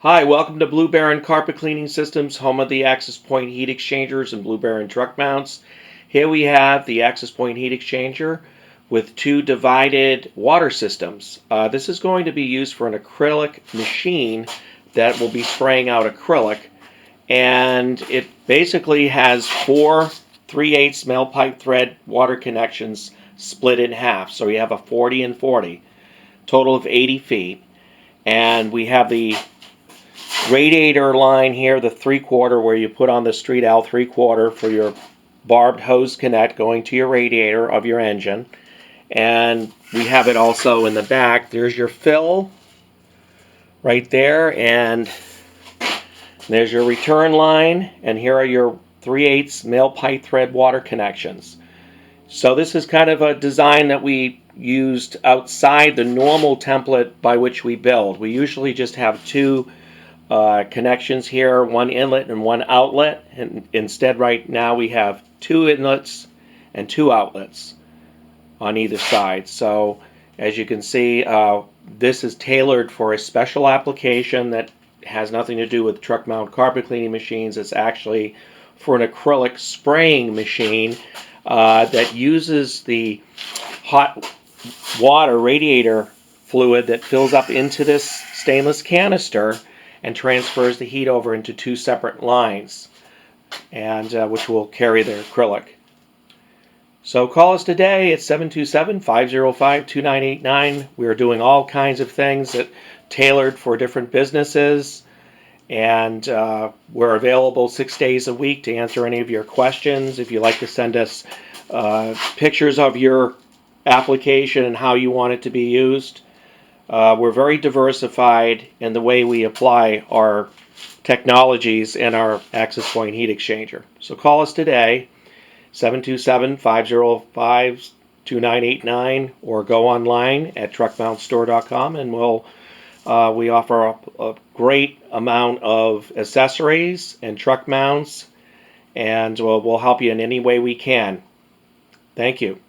Hi, welcome to Blue Baron Carpet Cleaning Systems, home of the Access Point heat exchangers and Blue Baron truck mounts. Here we have the Access Point heat exchanger with two divided water systems. This is going to be used for an acrylic machine that will be spraying out acrylic, and it basically has four 3/8 male pipe thread water connections split in half. So you have a 40 and 40, total of 80 feet. And we have the radiator line here, the 3/4, where you put on the street L 3/4 for your barbed hose connect going to your radiator of your engine. And we have it also in the back. There's your fill right there, and there's your return line, and here are your 3/8 male pipe thread water connections. So this is kind of a design that we used outside the normal template by which we build. We usually just have two connections here, one inlet and one outlet, and instead right now we have two inlets and two outlets on either side. So as you can see, this is tailored for a special application that has nothing to do with truck mount carpet cleaning machines. It's actually for an acrylic spraying machine that uses the hot water radiator fluid that fills up into this stainless canister and transfers the heat over into two separate lines, and which will carry the acrylic. So call us today at 727-505-2989. We are doing all kinds of things that tailored for different businesses, and we're available 6 days a week to answer any of your questions. If you'd like to send us pictures of your application and how you want it to be used. We're very diversified in the way we apply our technologies in our Access Point heat exchanger. So call us today, 727-505-2989, or go online at truckmountstore.com, and we offer a great amount of accessories and truck mounts, and we'll help you in any way we can. Thank you.